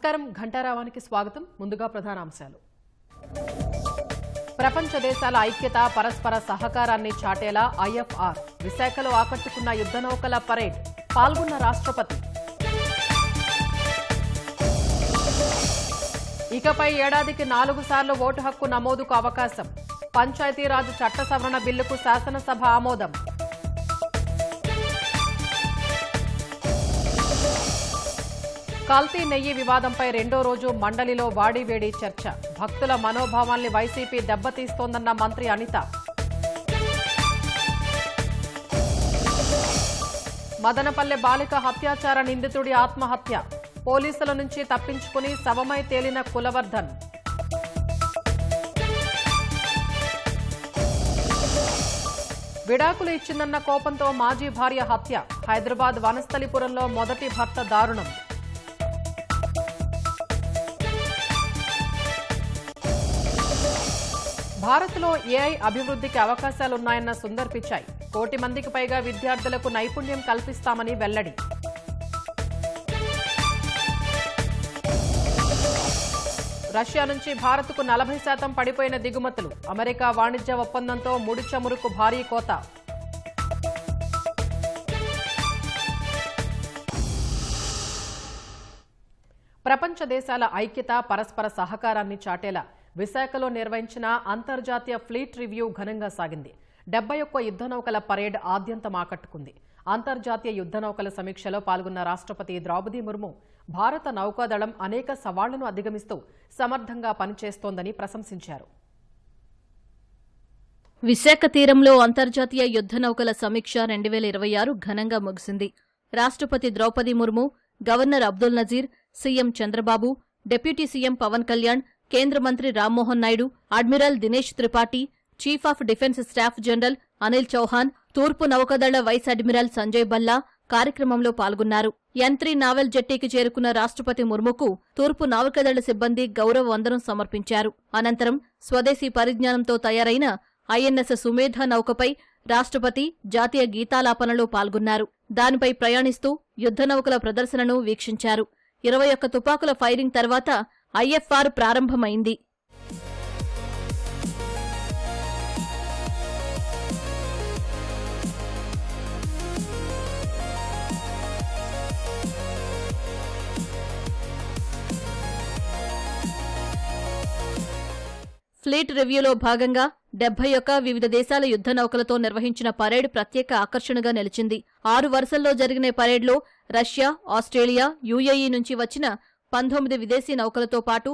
నమస్కారం ఘంటారావానికి స్వాగతం. ముందుగా ప్రధానాంశాలు. ప్రపంచ దేశాల ఐక్యత పరస్పర సహకారాన్ని చాటేలా ఐఎఫ్ఆర్ విశాఖలో ఆకట్టుకున్న యుద్ధ నౌకల పరేడ్ పాల్గొన్న రాష్ట్రపతి. ఇకపై ఏడాదికి 4 సార్లు ఓటు హక్కు నమోదుకు అవకాశం. పంచాయతీరాజ్ చట్ట సవరణ బిల్లుకు శాసనసభ ఆమోదం. కల్తీ నెయ్యి వివాదంపై రెండో రోజు మండలిలో వాడివేడి చర్చ. భక్తుల మనోభావాల్ని వైసీపీ దెబ్బతీస్తోందన్న మంత్రి అనిత. మదనపల్లె బాలిక హత్యాచార నిందితుడి ఆత్మహత్య. పోలీసుల నుంచి తప్పించుకుని శవమై తేలిన కులవర్ధన్. విడాకులు ఇచ్చిందన్న కోపంతో మాజీ భార్య హత్య. హైదరాబాద్ వనస్థలిపురంలో మొదటి భర్త దారుణం. భారత్లో ఏఐ అభివృద్ధికి అవకాశాలున్నాయన్న సుందర్ పిచాయ్. 1 కోటి మందికి పైగా విద్యార్థులకు నైపుణ్యం కల్పిస్తామని వెల్లడి. రష్యా నుంచి భారత్కు 40% పడిపోయిన దిగుమతులు. అమెరికా వాణిజ్య ఒప్పందంతో ముడి చమురుకు భారీ కోత. ప్రపంచ దేశాల ఐక్యత పరస్పర సహకారాన్ని చాటేలా విశాఖలో నిర్వహించిన అంతర్జాతీయ ఫ్లీట్ రివ్యూ ఘనంగా సాగింది. 71 యుద్ధ నౌకల పరేడ్ ఆద్యంతం ఆకట్టుకుంది. అంతర్జాతీయ యుద్ధ నౌకల సమీక్షలో పాల్గొన్న రాష్ట్రపతి ద్రౌపది ముర్ము భారత నౌకాదళం అనేక సవాళ్లను అధిగమిస్తూ సమర్థంగా పనిచేస్తోందని ప్రశంసించారు. విశాఖ తీరంలో అంతర్జాతీయ యుద్ధ నౌకల సమీక్ష 2026 ఘనంగా ముగిసింది. రాష్ట్రపతి Droupadi Murmu, governor Abdul Nazeer, CM Chandrababu, deputy CM Pawan Kalyan, కేంద్ర మంత్రి Rammohan Naidu, admiral Dinesh Tripathi, chief of defence staff general Anil Chauhan, తూర్పు నౌకాదళ వైస్ అడ్మిరల్ సంజయ్ బల్లా కార్యక్రమంలో పాల్గొన్నారు. యంత్రి నావెల్ జెట్టీకి చేరుకున్న రాష్ట్రపతి ముర్ముకు తూర్పు నౌకాదళ సిబ్బంది గౌరవ వందనం సమర్పించారు. అనంతరం స్వదేశీ పరిజ్ఞానంతో తయారైన ఐఎన్ఎస్ సుమేధ నౌకపై రాష్ట్రపతి జాతీయ గీతాలాపనలో పాల్గొన్నారు. దానిపై ప్రయాణిస్తూ యుద్ధ నౌకల ప్రదర్శనను వీక్షించారు. 21 తుపాకుల ఫైరింగ్ తర్వాత ఐఎఫ్ఆర్ ప్రారంభమైంది. ఫ్లీట్ రివ్యూలో భాగంగా 71 వివిధ దేశాల యుద్ధ నౌకలతో నిర్వహించిన పరేడ్ ప్రత్యేక ఆకర్షణగా నిలిచింది. 6 వరుసల్లో జరిగిన పరేడ్లో రష్యా, ఆస్ట్రేలియా, యుఏఈ నుంచి వచ్చిన 19 విదేశీ నౌకలతో పాటు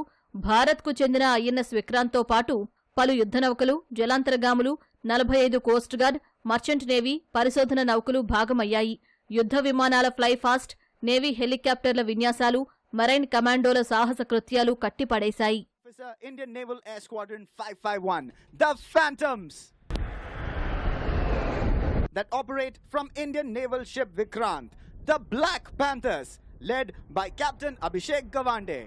భారత్కు చెందిన ఐఎన్ఎస్ విక్రాంత్తో పాటు పలు యుద్ధ నౌకలు, జలాంతర్గాములు, 45 కోస్ట్ గార్డ్, మర్చెంట్ నేవీ, పరిశోధన నౌకలు భాగమయ్యాయి. యుద్ధ విమానాల ఫ్లై ఫాస్ట్, నేవీ హెలికాప్టర్ల విన్యాసాలు, మరైన్ కమాండోల సాహస కృత్యాలు కట్టిపడేశాయి. Indian Naval Air Squadron 551, the Phantoms, that operate from Indian Naval Ship Vikrant, the Black Panthers, led by Captain Abhishek Gawande.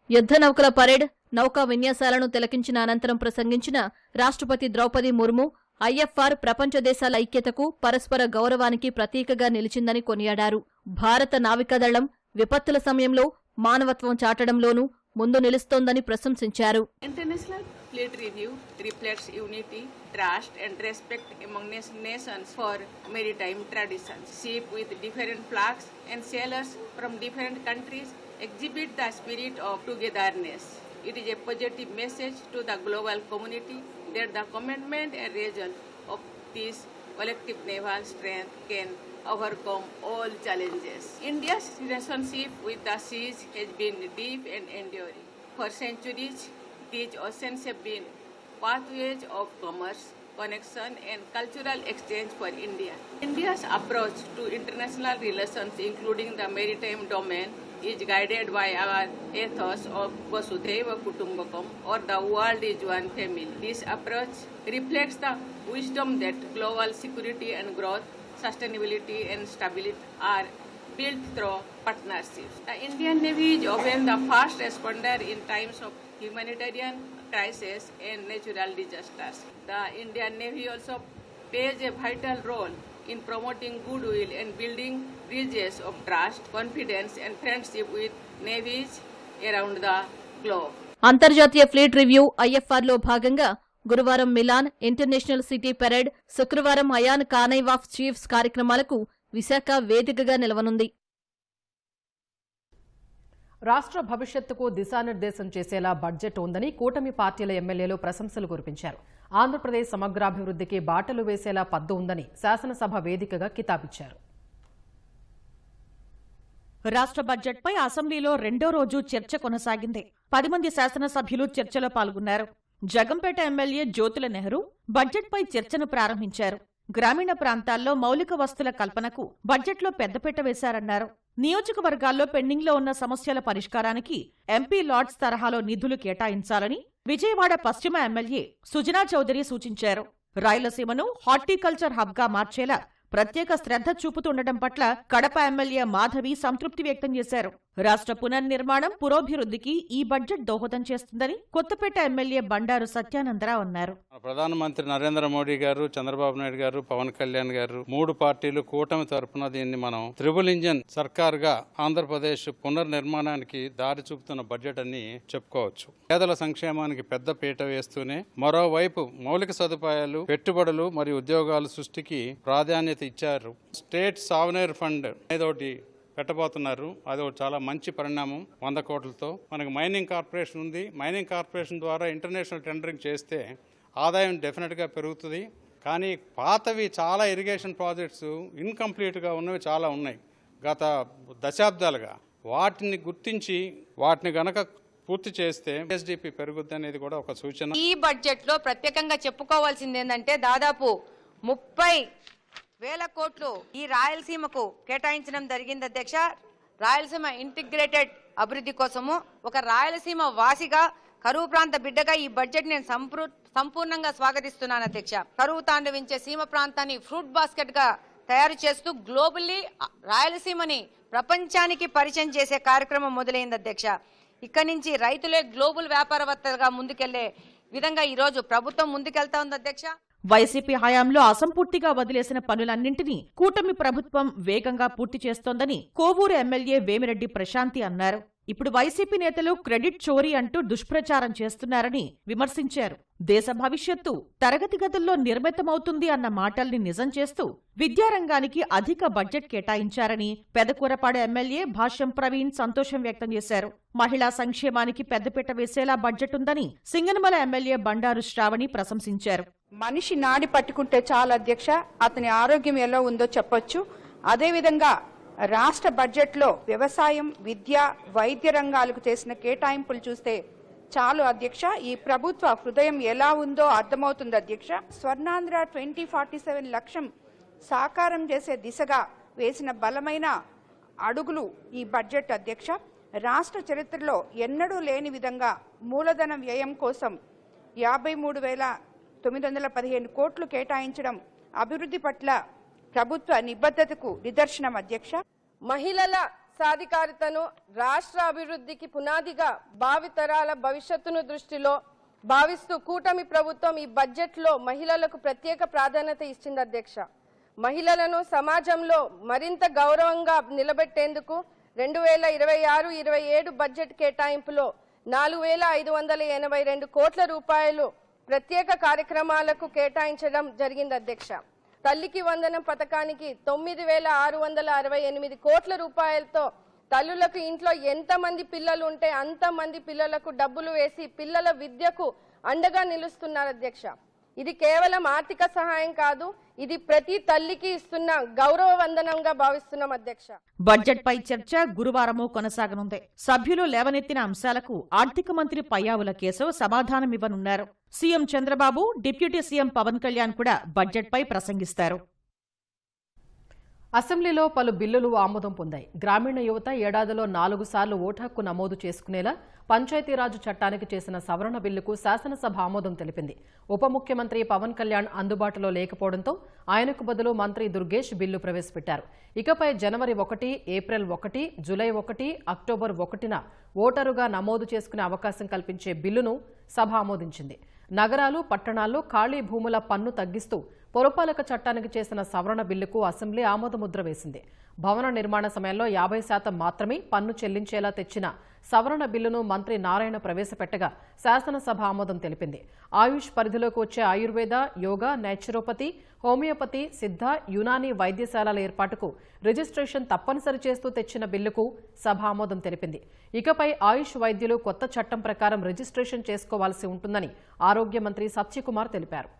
యుద్ధ నౌకల పరేడ్, నౌకా విన్యాసాలను తిలకించిన అనంతరం ప్రసంగించిన రాష్ట్రపతి ద్రౌపది ముర్ము ఐఎఫ్ఆర్ ప్రపంచ దేశాల ఐక్యతకు, పరస్పర గౌరవానికి ప్రతీకగా నిలిచిందని కొనియాడారు. భారత నావికాదళం విపత్తుల సమయంలో మానవత్వం చాటడంలోనూ ముందు నిలుస్తోందని ప్రశంసించారు. International Fleet Review reflects unity, trust and respect among nations for maritime traditions. Ships with different flags and sailors from different countries exhibit the spirit of togetherness. It is a positive message to the global community that the commitment and result of this collective naval strength can overcome all challenges. India's relationship with the seas has been deep and enduring. For centuries, these oceans have been pathways of commerce, connection and cultural exchange for India. India's approach to international relations, including the maritime domain, is guided by our ethos of Vasudhaiva Kutumbakam, or the world is one family. This approach reflects the wisdom that global security and growth, sustainability and stability are built through partnerships. The Indian Navy is often the first responder in times of humanitarian crisis and natural disasters. The Indian Navy also plays a vital role in promoting goodwill and building bridges of trust, confidence and friendship with navies around the globe. అంతర్జాతీయ fleet review ఐఎఫ్ఆర్లో భాగంగా గురువారం melon international city parade, శుక్రవారం ion కానైవ్ of chiefs కార్యక్రమాలకు విశాఖ వేదికగా నిలవనుంది. రాష్ట్ర భవిష్యత్తుకు దిశానిర్దేశం చేసేలా బడ్జెట్ ఉందని కూటమి పార్టీల ఎమ్మెల్యేలు ప్రశంసలు కురిపించారు. ఆంధ్రప్రదేశ్ సమగ్రాభివృద్ధికి బాటలు వేసేలా పద్దు ఉందని శాసనసభ వేదికగా కితాబిచ్చారు. రాష్ట్ర బడ్జెట్పై అసెంబ్లీలో రెండో రోజు చర్చ కొనసాగింది. 10 మంది శాసనసభ్యులు చర్చలో పాల్గొన్నారు. జగంపేట ఎమ్మెల్యే జ్యోతుల నెహ్రూ బడ్జెట్పై చర్చను ప్రారంభించారు. గ్రామీణ ప్రాంతాల్లో మౌలిక వస్తుల కల్పనకు బడ్జెట్లో పెద్దపీట వేశారన్నారు. నియోజకవర్గాల్లో పెండింగ్లో ఉన్న సమస్యల పరిష్కారానికి ఎంపీ లాడ్స్ తరహాలో నిధులు కేటాయించాలని విజయవాడ పశ్చిమ ఎమ్మెల్యే సుజనా చౌదరి సూచించారు. రాయలసీమను హార్టికల్చర్ హబ్గా మార్చేలా ప్రత్యేక శ్రద్ధ చూపుతుండటం పట్ల కడప ఎమ్మెల్యే మాధవి సంతృప్తి వ్యక్తం చేశారు. రాష్ట్ర పునర్నిర్మాణం, పురోభివృద్ధికి ఈ బడ్జెట్ దోహదం చేస్తుందని కొత్తపేట ఎమ్మెల్యే బండారు సత్యానందరావు అన్నారు. ప్రధానమంత్రి నరేంద్ర మోడీ గారు, చంద్రబాబు నాయుడు గారు, పవన్ కళ్యాణ్ గారు 3 పార్టీలు కూటమి తరఫున దీన్ని మనం ట్రిపుల్ ఇంజన్ సర్కార్ గా ఆంధ్రప్రదేశ్ పునర్నిర్మాణానికి దారి చూపుతున్న బడ్జెట్ అని చెప్పుకోవచ్చు. పేదల సంక్షేమానికి పెద్ద పీట వేస్తూనే మరోవైపు మౌలిక సదుపాయాలు, పెట్టుబడులు మరియు ఉద్యోగాల సృష్టికి ప్రాధాన్యత ఇచ్చారు. స్టేట్ సావనీర్ ఫండ్ ఏదోటి పెట్టబోతున్నారు. అది చాలా మంచి పరిణామం. 100 కోట్లతో మనకు మైనింగ్ కార్పొరేషన్ ఉంది. మైనింగ్ కార్పొరేషన్ ద్వారా ఇంటర్నేషనల్ టెండరింగ్ చేస్తే ఆదాయం డెఫినెట్గా పెరుగుతుంది. కానీ పాతవి చాలా ఇరిగేషన్ ప్రాజెక్ట్స్ ఇన్కంప్లీట్గా ఉన్నవి చాలా ఉన్నాయి గత దశాబ్దాలుగా. వాటిని గుర్తించి వాటిని గనక పూర్తి చేస్తే ఎస్డిపి పెరుగుద్ది అనేది కూడా ఒక సూచన. ఈ బడ్జెట్లో ప్రత్యేకంగా చెప్పుకోవాల్సింది ఏంటంటే దాదాపు 30,000 కోట్లు ఈ రాయలసీమకు కేటాయించడం జరిగింది అధ్యక్ష. రాయలసీమ ఇంటిగ్రేటెడ్ అభివృద్ధి కోసము ఒక రాయలసీమ వాసిగా, కరువు ప్రాంత బిడ్డగా ఈ బడ్జెట్ నేను సంపూర్ణంగా స్వాగతిస్తున్నాను అధ్యక్ష. కరువు తాండవించే సీమ ప్రాంతాన్ని ఫ్రూట్ బాస్కెట్ గా తయారు చేస్తూ గ్లోబల్లీ రాయలసీమని ప్రపంచానికి పరిచయం చేసే కార్యక్రమం మొదలైంది అధ్యక్ష. ఇక్కడి నుంచి రైతులే గ్లోబల్ వ్యాపారవేత్తలుగా ముందుకెళ్లే విధంగా ఈ రోజు ప్రభుత్వం ముందుకెళ్తా ఉంది అధ్యక్ష. వైసీపీ హయాంలో అసంపూర్తిగా వదిలేసిన పనులన్నింటినీ కూటమి ప్రభుత్వం వేగంగా పూర్తి చేస్తోందని కోవూరు ఎమ్మెల్యే వేమిరెడ్డి ప్రశాంతి అన్నారు. ఇప్పుడు వైసీపీ నేతలు క్రెడిట్ చోరీ అంటూ దుష్ప్రచారం చేస్తున్నారని విమర్శించారు. దేశ భవిష్యత్తు తరగతి గదుల్లో నిర్మితమవుతుంది అన్న మాటల్ని నిజం చేస్తూ విద్యారంగానికి అధిక బడ్జెట్ కేటాయించారని పెదకూరపాడు ఎమ్మెల్యే భాష్యం ప్రవీణ్ సంతోషం వ్యక్తం చేశారు. మహిళా సంక్షేమానికి పెద్దపీట వేసేలా బడ్జెట్ ఉందని సింగనమల ఎమ్మెల్యే బండారు శ్రావణి ప్రశంసించారు. మనిషి నాడి పట్టుకుంటే చాలు అధ్యక్ష, అతని ఆరోగ్యం ఎలా ఉందో చెప్పొచ్చు. అదేవిధంగా రాష్ట్ర బడ్జెట్లో వ్యవసాయం, విద్య, వైద్య రంగాలకు చేసిన కేటాయింపులు చూస్తే చాలు అధ్యక్ష. ఈ ప్రభుత్వ హృదయం ఎలా ఉందో అర్థమవుతుంది అధ్యక్ష. స్వర్ణాంధ్ర 2047 లక్ష్యం సాకారం చేసే దిశగా వేసిన బలమైన అడుగులు ఈ బడ్జెట్ అధ్యక్ష. రాష్ట్ర చరిత్రలో ఎన్నడూ లేని విధంగా మూలధన వ్యయం కోసం 53,915 కోట్లు కేటాయించడం అభివృద్ధి పట్ల ప్రభుత్వ నిబద్ధతకు నిదర్శనం అధ్యక్ష. మహిళల సాధికారితను రాష్ట్ర అభివృద్ధికి పునాదిగా భావితరాల భవిష్యత్తును దృష్టిలో భావిస్తూ కూటమి ప్రభుత్వం ఈ బడ్జెట్లో మహిళలకు ప్రత్యేక ప్రాధాన్యత ఇచ్చింది అధ్యక్ష. మహిళలను సమాజంలో మరింత గౌరవంగా నిలబెట్టేందుకు 2026-27 బడ్జెట్ కేటాయింపులో 4,582 కోట్ల రూపాయలు ప్రత్యేక కార్యక్రమాలకు కేటాయించడం జరిగింది అధ్యక్ష. తల్లికి వందనం పథకానికి 9,668 కోట్ల రూపాయలతో తల్లులకు ఇంట్లో ఎంతమంది పిల్లలు ఉంటే అంతమంది పిల్లలకు డబ్బులు వేసి పిల్లల విద్యకు అండగా నిలుస్తున్నారు అధ్యక్ష. ఇది కేవలం ఆర్థిక సహాయం కాదు, ఇది ప్రతి తల్లికి ఇస్తున్న గౌరవ వందనంగా భావిస్తున్నాం అధ్యక్ష. బడ్జెట్ పై చర్చ గురువారమూ కొనసాగనుంది. సభ్యులు లేవనెత్తిన అంశాలకు ఆర్థిక మంత్రి పయ్యావుల కేశవ్ సమాధానమివ్వనున్నారు. CM Chandrababu, deputy CM Pawan Kalyan కూడా బడ్జెట్పై ప్రసంగిస్తారు. అసెంబ్లీలో పలు బిల్లులు ఆమోదం పొందాయి. గ్రామీణ యువత ఏడాదిలో 4 సార్లు ఓటు హక్కు నమోదు చేసుకునేలా పంచాయతీరాజ్ చట్టానికి చేసిన సవరణ బిల్లుకు శాసనసభ ఆమోదం తెలిపింది. ఉప ముఖ్యమంత్రి పవన్ కళ్యాణ్ అందుబాటులో లేకపోవడంతో ఆయనకు బదులు మంత్రి దుర్గేష్ బిల్లు ప్రవేశపెట్టారు. ఇకపై జనవరి 1, ఏప్రిల్ 1, జూలై 1, అక్టోబర్ 1న ఓటరుగా నమోదు చేసుకునే అవకాశం కల్పించే బిల్లును సభ ఆమోదించింది. నగరాలు, పట్టణాల్లో ఖాళీ భూముల పన్ను తగ్గిస్తూ పురపాలక చట్టానికి చేసిన సవరణ బిల్లుకు అసెంబ్లీ ఆమోదముద్ర వేసింది. భవన నిర్మాణ సమయంలో 50% మాత్రమే పన్ను చెల్లించేలా తెచ్చిన సవరణ బిల్లును మంత్రి నారాయణ ప్రవేశపెట్టగా శాసనసభ ఆమోదం తెలిపింది. ఆయుష్ పరిధిలోకి వచ్చే ఆయుర్వేద, యోగా, నేచురోపతి, హోమియోపతి, సిద్ధ, యునానీ వైద్యశాలల ఏర్పాటుకు రిజిస్ట్రేషన్ తప్పనిసరి చేస్తూ తెచ్చిన బిల్లుకు సభ ఆమోదం తెలిపింది. ఇకపై ఆయుష్ వైద్యులు కొత్త చట్టం ప్రకారం రిజిస్ట్రేషన్ చేసుకోవాల్సి ఉంటుందని ఆరోగ్య మంత్రి సత్యకుమార్ తెలిపారు.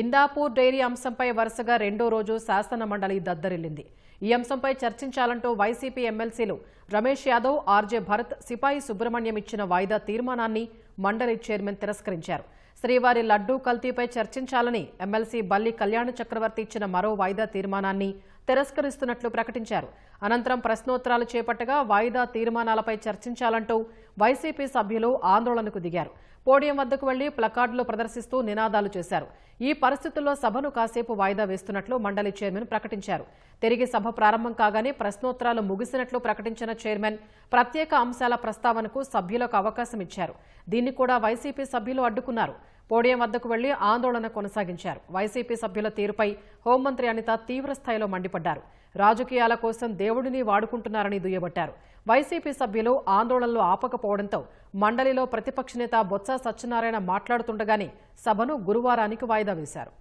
ఇందాపూర్ డైరీ అంశంపై వరుసగా రెండో రోజు శాసన మండలి దద్దరిల్లింది. ఈ అంశంపై చర్చించాలంటూ వైసీపీ ఎమ్మెల్సీలు రమేష్ యాదవ్, ఆర్జే భరత్, సిపాయి సుబ్రహ్మణ్యం ఇచ్చిన వాయిదా తీర్మానాన్ని మండలి చైర్మన్ తిరస్కరించారు. శ్రీవారి లడ్డూ కల్తీపై చర్చించాలని ఎమ్మెల్సీ బల్లి కళ్యాణ చక్రవర్తి ఇచ్చిన మరో వాయిదా తీర్మానాన్ని తిరస్కరిస్తున్నట్లు ప్రకటించారు. అనంతరం ప్రశ్నోత్తరాలు చేపట్టగా వాయిదా తీర్మానాలపై చర్చించాలంటూ వైసీపీ సభ్యులు ఆందోళనకు దిగారు. పోడియం వద్దకు వెళ్లి ప్లకార్డులు ప్రదర్శిస్తూ నినాదాలు చేశారు. ఈ పరిస్థితుల్లో సభను కాసేపు వాయిదా వేస్తున్నట్లు మండలి చైర్మన్ ప్రకటించారు. తిరిగి సభ ప్రారంభం కాగానే ప్రశ్నోత్తరాలు ముగిసినట్లు ప్రకటించిన చైర్మన్ ప్రత్యేక అంశాల ప్రస్తావనకు సభ్యులకు అవకాశం ఇచ్చారు. దీన్ని కూడా వైసీపీ సభ్యులు అడ్డుకున్నారు. పోడియం వద్దకు వెళ్లి ఆందోళన కొనసాగించారు. వైసీపీ సభ్యుల తీరుపై హోంమంత్రి అనిత తీవ్రస్థాయిలో మండిపడ్డారు. రాజకీయాల కోసం దేవుడిని వాడుకుంటున్నారని దుయ్యబట్టారు. వైసీపీ సభ్యులు ఆందోళనలు ఆపకపోవడంతో మండలిలో ప్రతిపక్ష నేత బొత్స సత్యనారాయణ మాట్లాడుతుండగానే సభను గురువారానికి వాయిదా వేశారు.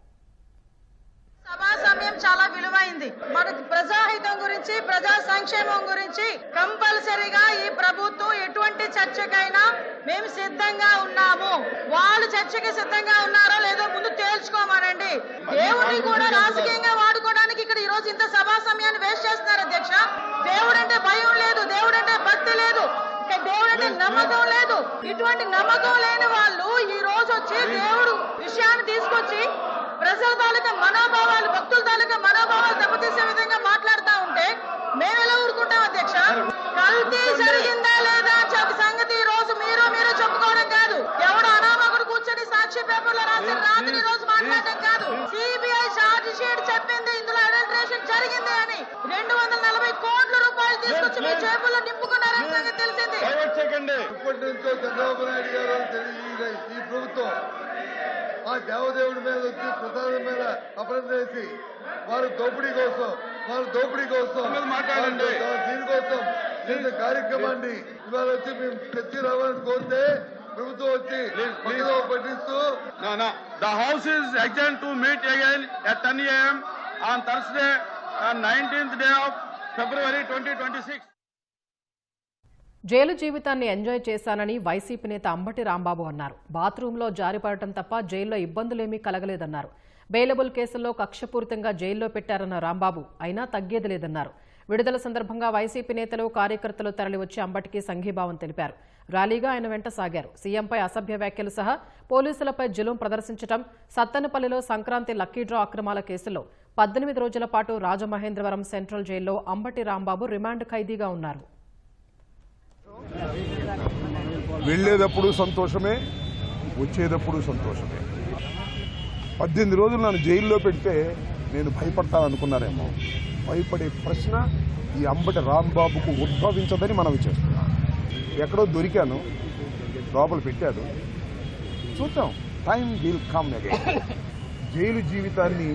సభా సమయం చాలా విలువైంది. మనకి ప్రజాహితం గురించి, ప్రజా సంక్షేమం గురించి కంపల్సరీగా ఈ ప్రభుత్వం ఎటువంటి చర్చకైనా మేము సిద్ధంగా ఉన్నాము. వాళ్ళు చర్చకి సిద్ధంగా ఉన్నారో లేదో ముందు తేల్చుకోమనండి. దేవుడిని కూడా రాజకీయంగా వాడుకోవడానికి ఇక్కడ ఈ రోజు ఇంత సభా సమయాన్ని వేస్ట్ చేస్తున్నారు అధ్యక్ష. దేవుడంటే భయం లేదు, దేవుడంటే భక్తి లేదు, దేవుడంటే నమ్మకం లేదు. ఇటువంటి నమ్మకం లేని వాళ్ళు ఈ రోజు వచ్చి దేవుడు విషయాన్ని తీసుకొచ్చి ప్రజల తాలూకా మనోభావాలు, భక్తుల తాలూకా మనోభావాలు దెబ్బతీసే విధంగా మాట్లాడుతూ ఉంటే మేము ఎలా ఊరుకుంటాం అధ్యక్ష? కల్తీ జరిగిందా లేదా చెప్పి సంగతి ఈ రోజు మీరు చెప్పుకోవడం కాదు. ఎవడు అనామకుడు కూర్చొని సాక్షి పేపర్లో రాసి రాత్రి ఈ రోజు మాట్లాడటం కాదు. సిబిఐ ఛార్జ్ షీట్ చెప్పింది ఇందులో అడల్ట్రేషన్ జరిగింది అని. 240 కోట్ల రూపాయలు తీసుకొచ్చి మీ జేబుల్లో నింపుకున్నారని సంగతి తెలిసింది. ఇప్పటి నుంచో చంద్రబాబు నాయుడు గారు ఈ ప్రభుత్వం ఆ దేవదేవుడి మీద వచ్చి ప్రసాదం మీద అపరాధం చేసి వారు దోపిడీ కోసం మాట్లాడండి. దీనికోసం చేసే కార్యక్రమాన్ని ఇవాళ వచ్చి మేము తెచ్చి రావాలని కోరితే ప్రభుత్వం వచ్చి పట్టిస్తూ The House is adjourned to meet again at 10 a.m. on Thursday, 19th day of February 2026. Jail జీవితాన్ని ఎంజాయ్ చేశానని వైసీపీ నేత అంబటి రాంబాబు అన్నారు. బాత్రూంలో జారిపడటం తప్ప జైల్లో ఇబ్బందులేమీ కలగలేదన్నారు. బెయిలబుల్ కేసుల్లో కక్షపూరితంగా జైల్లో పెట్టారన్న రాంబాబు అయినా తగ్గేది లేదన్నారు. విడుదల సందర్భంగా వైసీపీ నేతలు, కార్యకర్తలు తరలివచ్చి అంబటికి సంఘీభావం తెలిపారు. ర్యాలీగా ఆయన వెంట సాగారు. సీఎంపై అసభ్య వ్యాఖ్యలు సహా పోలీసులపై జులుం ప్రదర్శించడం, సత్తెనపల్లిలో సంక్రాంతి లక్కీ డ్రా అక్రమాల కేసులో 18 రోజుల పాటు రాజమహేంద్రవరం సెంట్రల్ జైల్లో అంబటి రాంబాబు రిమాండ్ ఖైదీగా ఉన్నారు. వెళ్ళేటప్పుడు సంతోషమే, వచ్చేటప్పుడు సంతోషమే. 18 రోజులు నన్ను జైల్లో పెడితే నేను భయపడతాననుకున్నారేమో. భయపడే ప్రశ్న ఈ అంబటి రాంబాబుకు ఉద్భవించదని మనవి చేస్తున్నాను. ఎక్కడో దొరికాను, లోపల పెట్టారు, చూద్దాం. Time will come again. Jail జీవితాన్ని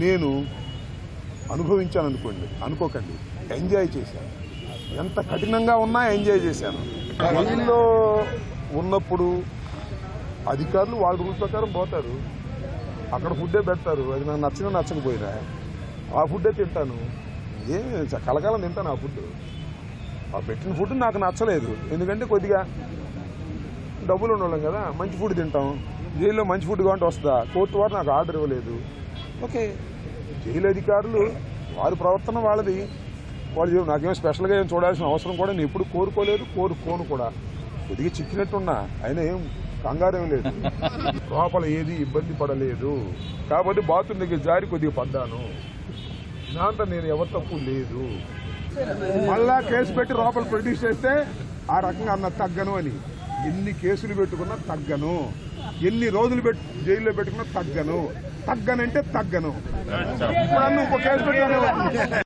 నేను అనుకోకండి, ఎంజాయ్ చేశాను. ఎంత కఠినంగా ఉన్నా ఎంజాయ్ చేశాను. జైల్లో ఉన్నప్పుడు అధికారులు వాళ్ళ రూల్ ప్రకారం పోతారు, అక్కడ ఫుడ్డే పెడతారు. అది నాకు నచ్చకపోయినా ఆ ఫుడ్డే తింటాను. కలకాలం తింటాను ఆ ఫుడ్. ఆ పెట్టిన ఫుడ్ నాకు నచ్చలేదు, ఎందుకంటే కొద్దిగా డబ్బులు ఉండడం కదా, మంచి ఫుడ్ తింటాం. జైల్లో మంచి ఫుడ్ కావాలంటే వస్తుందా? కోర్టు వారు నాకు ఆర్డర్ ఇవ్వలేదు. ఓకే, జైలు అధికారులు వారి ప్రవర్తన వాళ్ళది, వాళ్ళు నాకేమో స్పెషల్గా ఏం చూడాల్సిన అవసరం కూడా నేను ఎప్పుడు కోరుకోను కూడా. కొద్దిగా చిక్కినట్టున్నా అయినా ఏం కంగారేం లేదు. లోపల ఏది ఇబ్బంది పడలేదు కాబట్టి బాత్రూమ్ దగ్గర జారి కొద్దిగా పడ్డాను. దాంతో నేను ఎవరి తప్పు లేదు. మళ్ళా కేసు పెట్టి లోపల ప్రొడ్యూస్ చేస్తే ఆ రకంగా అన్న తగ్గను అని. ఎన్ని కేసులు పెట్టుకున్నా తగ్గను, ఎన్ని రోజులు జైల్లో పెట్టుకున్నా తగ్గనంటే తగ్గను. ఇప్పుడు ఇంకో కేసు పెట్టాను.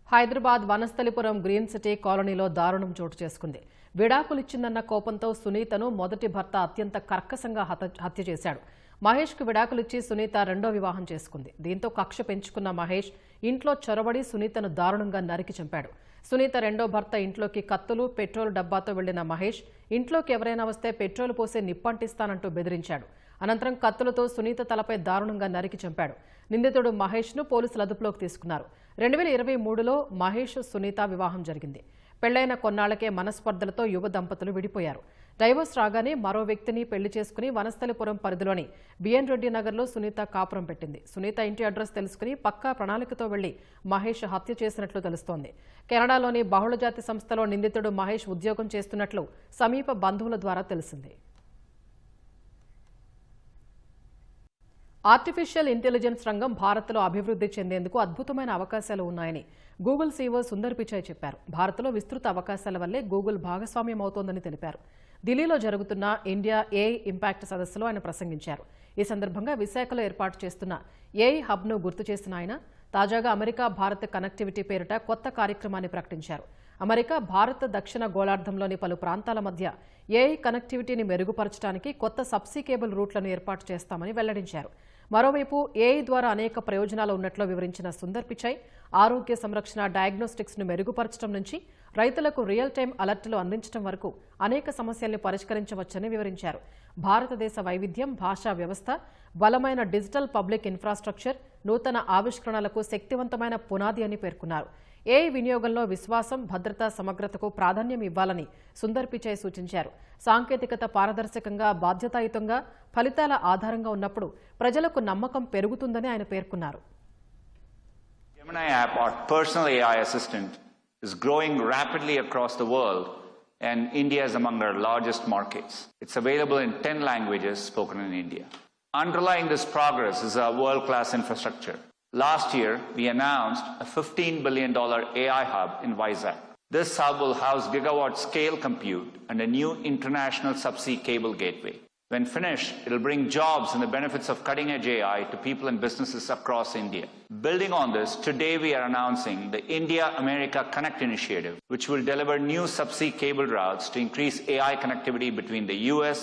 హైదరాబాద్ వనస్థలిపురం గ్రీన్ సిటీ కాలనీలో దారుణం చోటు చేసుకుంది. విడాకులిచ్చిందన్న కోపంతో సునీతను మొదటి భర్త అత్యంత కర్కశంగా హత్య చేశాడు. మహేష్కు విడాకులిచ్చి సునీత రెండో వివాహం చేసుకుంది. దీంతో కక్ష పెంచుకున్న మహేష్ ఇంట్లో చొరబడి సునీతను దారుణంగా నరికి చంపాడు. సునీత రెండో భర్త ఇంట్లోకి కత్తులు, పెట్రోల్ డబ్బాతో వెళ్లిన మహేష్ ఇంట్లోకి ఎవరైనా వస్తే పెట్రోల్ పోసే నిప్పంటిస్తానంటూ బెదిరించాడు. అనంతరం కత్తులతో సునీత తలపై దారుణంగా నరికి చంపాడు. నిందితుడు మహేష్ను పోలీసులు అదుపులోకి తీసుకున్నారు. 2023లో మహేష్, సునీత వివాహం జరిగింది. పెళ్లైన కొన్నాళ్లకే మనస్పర్ధలతో యువ దంపతులు విడిపోయారు. డైవోర్స్ రాగానే మరో వ్యక్తిని పెళ్లి చేసుకుని వనస్థలిపురం పరిధిలోని బిఎన్ రెడ్డి నగర్లో సునీత కాపురం పెట్టింది. సునీత ఇంటి అడ్రస్ తెలుసుకుని పక్కా ప్రణాళికతో వెళ్లి మహేష్ హత్య చేసినట్లు తెలుస్తోంది. కెనడాలోని బహుళజాతి సంస్థలో నిందితుడు మహేష్ ఉద్యోగం చేస్తున్నట్లు సమీప బంధువుల ద్వారా తెలిసింది. ఆర్టిఫిషియల్ ఇంటెలిజెన్స్ రంగం భారత్లో అభివృద్ధి చెందేందుకు అద్భుతమైన అవకాశాలు ఉన్నాయని గూగుల్ సీఈఓ సుందర్ పిచాయ్ చెప్పారు. భారత్లో విస్తృత అవకాశాల వల్లే గూగుల్ భాగస్వామ్యం అవుతోందని తెలిపారు. ఢిల్లీలో జరుగుతున్న ఇండియా ఏఐ ఇంపాక్ట్ సదస్సులో ఆయన ప్రసంగించారు. ఈ సందర్భంగా విశాఖలో ఏర్పాటు చేస్తున్న ఏఐ హబ్ను గుర్తు చేసిన ఆయన తాజాగా అమెరికా భారత్ కనెక్టివిటీ పేరిట కొత్త కార్యక్రమాన్ని ప్రకటించారు. అమెరికా భారత్ దక్షిణ గోళార్ధంలోని పలు ప్రాంతాల మధ్య ఏఐ కనెక్టివిటీని మెరుగుపరచడానికి కొత్త సబ్సీ కేబుల్ రూట్లను ఏర్పాటు చేస్తామని వెల్లడించారు. మరోవైపు ఏఐ ద్వారా అనేక ప్రయోజనాలు ఉన్నట్లు వివరించిన సుందర్ పిచాయ్ ఆరోగ్య సంరక్షణ, డయాగ్నోస్టిక్స్ ను మెరుగుపరచడం నుంచి రైతులకు రియల్ టైం అలర్టులు అందించడం వరకు అనేక సమస్యల్ని పరిష్కరించవచ్చని వివరించారు. భారతదేశ వైవిధ్యం, భాషా వ్యవస్థ, బలమైన డిజిటల్ పబ్లిక్ ఇన్ఫ్రాస్ట్రక్చర్ నూతన ఆవిష్కరణలకు శక్తివంతమైన పునాది అని పేర్కొన్నారు. ఏఐ వినియోగంలో విశ్వాసం, భద్రత, సమగ్రతకు ప్రాధాన్యం ఇవ్వాలని సుందర్ పిచాయ్ సూచించారు. సాంకేతికత పారదర్శకంగా, బాధ్యతాయుతంగా, ఫలితాల ఆధారంగా ఉన్నప్పుడు ప్రజలకు నమ్మకం పెరుగుతుందని ఆయన పేర్కొన్నారు. Gemini app, our personal AI assistant, is growing rapidly across the world, and India is among our largest markets. It's available in 10 languages spoken in India. Underlying this progress is our world-class infrastructure. Last year, we announced a $15 billion AI hub in Vizag. This hub will house gigawatt-scale compute and a new international subsea cable gateway. When finished, it will bring jobs and the benefits of cutting-edge AI to people and businesses across India. Building on this, today we are announcing the India-America Connect initiative, which will deliver new subsea cable routes to increase AI connectivity between the US,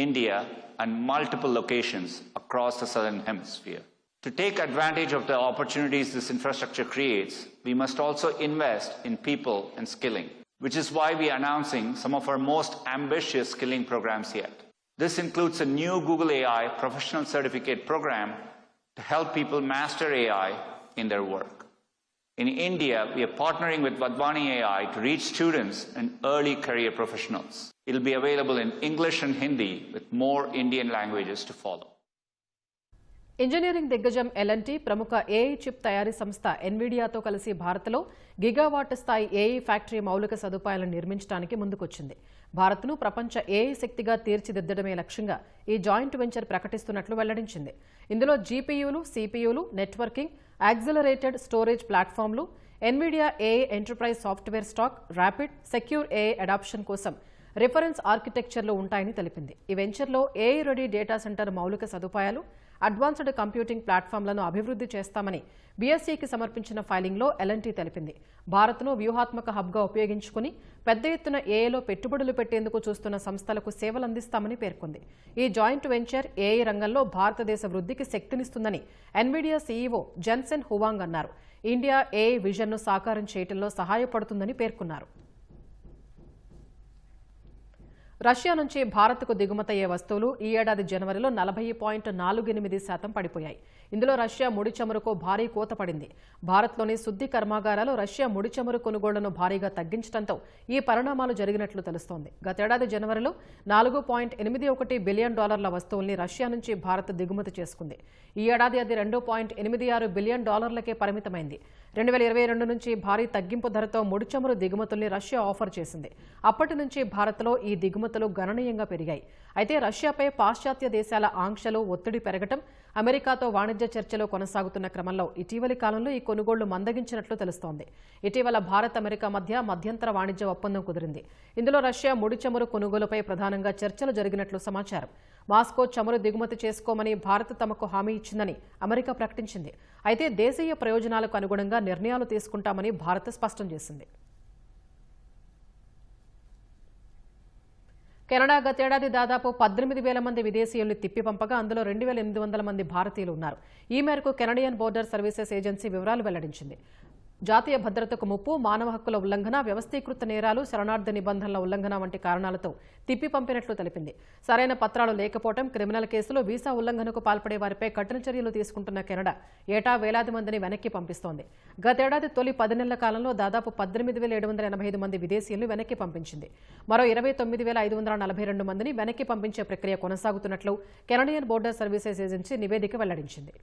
India, and multiple locations across the Southern Hemisphere. To take advantage of the opportunities this infrastructure creates, we must also invest in people and skilling, which is why we are announcing some of our most ambitious skilling programs yet. This includes a new Google AI professional certificate program to help people master AI in their work. In India, we are partnering with Vadvani AI to reach students and early career professionals. It will be available in English and Hindi with more Indian languages to follow. Engineering దిగ్గజం L&T ప్రముఖ AI chip తయారీ సంస్థ ఎన్విడియాతో కలిసి భారత్లో gigawatt స్థాయి AI factory మౌలిక సదుపాయాలను నిర్మించడానికి ముందుకొచ్చింది. భారత్ను ప్రపంచ ఏఐ శక్తిగా తీర్చిదిద్దడమే లక్ష్యంగా ఈ జాయింట్ వెంచర్ ప్రకటిస్తున్నట్లు వెల్లడించింది. ఇందులో జీపీయూలు, సిపియూలు, నెట్వర్కింగ్, యాక్సిలరేటెడ్ స్టోరేజ్ ప్లాట్ఫామ్లు, NVIDIA AI enterprise software stack, rapid, secure AI adoption కోసం రిఫరెన్స్ ఆర్కిటెక్చర్లు ఉంటాయని తెలిపింది. ఈ వెంచర్లో ఏఐ రెడీ డేటా సెంటర్ మౌలిక సదుపాయాలు, అడ్వాన్స్డ్ కంప్యూటింగ్ ప్లాట్ఫామ్లను అభివృద్ధి చేస్తామని బీఎస్ఈకి సమర్పించిన ఫైలింగ్లో ఎల్ఎన్టీ తెలిపింది. భారత్ను వ్యూహాత్మక హబ్గా ఉపయోగించుకుని పెద్ద ఎత్తున ఏఐలో పెట్టుబడులు పెట్టేందుకు చూస్తున్న సంస్థలకు సేవలందిస్తామని పేర్కొంది. ఈ జాయింట్ వెంచర్ ఏఐ రంగంలో భారతదేశ వృద్ధికి శక్తినిస్తుందని ఎన్విడియా సీఈఓ జెన్సెన్ హువాంగ్ అన్నారు. ఇండియా ఏఐ విజన్ను సాకారం చేయడంలో సహాయపడుతుందని పేర్కొన్నారు. రష్యా నుంచి భారత్కు దిగుమతయ్యే వస్తువులు ఈ ఏడాది జనవరిలో 40.48% పడిపోయాయి. ఇందులో రష్యా ముడి చమురుకు భారీ కోత పడింది. భారత్లోని శుద్ధి కర్మాగారాలు రష్యా ముడి చమురు కొనుగోళ్లను భారీగా తగ్గించడంతో ఈ పరిణామాలు జరిగినట్లు తెలుస్తోంది. గతేడాది జనవరిలో $4.81 బిలియన్ వస్తువుల్ని రష్యా నుంచి భారత్ దిగుమతి చేసుకుంది. ఈ ఏడాది అది $2.86 బిలియన్ పరిమితమైంది. 2022 నుంచి భారీ తగ్గింపు ధరతో ముడి చమురు దిగుమతుల్ని రష్యా ఆఫర్ చేసింది. అప్పటి నుంచి భారత్లో ఈ దిగుమతులు గణనీయంగా పెరిగాయి. అయితే రష్యాపై పాశ్చాత్య దేశాల ఆంక్షలు, ఒత్తిడి పెరగటం, అమెరికాతో వాణిజ్య చర్చలు కొనసాగుతున్న క్రమంలో ఇటీవలి కాలంలో ఈ కొనుగోళ్లు మందగించినట్లు తెలుస్తోంది. ఇటీవల భారత్, అమెరికా మధ్య మధ్యంతర వాణిజ్య ఒప్పందం కుదిరింది. ఇందులో రష్యా ముడి చమురు కొనుగోలుపై ప్రధానంగా చర్చలు జరిగినట్లు సమాచారం. మాస్కో చమురు దిగుమతి చేసుకోమని భారత్ తమకు హామీ ఇచ్చిందని అమెరికా ప్రకటించింది. అయితే దేశీయ ప్రయోజనాలకు అనుగుణంగా నిర్ణయాలు తీసుకుంటామని భారత్ స్పష్టం చేసింది. కెనడా గతేడాది దాదాపు 18,000 మంది విదేశీయుల్ని తిప్పి పంపగా అందులో 2,800 మంది భారతీయులు ఉన్నారు. ఈ మేరకు కెనడియన్ బోర్డర్ సర్వీసెస్ ఏజెన్సీ వివరాలు వెల్లడించింది. జాతీయ భద్రతకు ముప్పు, మానవ హక్కుల ఉల్లంఘన, వ్యవస్థీకృత నేరాలు, శరణార్థి నిబంధనల ఉల్లంఘన వంటి కారణాలతో తిప్పి పంపినట్లు తెలిపింది. సరైన పత్రాలు లేకపోవడం, క్రిమినల్ కేసులు, వీసా ఉల్లంఘనకు పాల్పడే వారిపై కఠిన చర్యలు తీసుకుంటున్న కెనడా ఏటా వేలాది మందిని వెనక్కి పంపిస్తోంది. గతేడాది తొలి 10 నెలల కాలంలో దాదాపు 18,785 మంది విదేశీయులను వెనక్కి పంపించింది. మరో 29,542 మందిని వెనక్కి పంపించే ప్రక్రియ కొనసాగుతున్నట్లు కెనడియన్ బోర్డర్ సర్వీసెస్ ఏజెన్సీ నివేదిక వెల్లడించింది.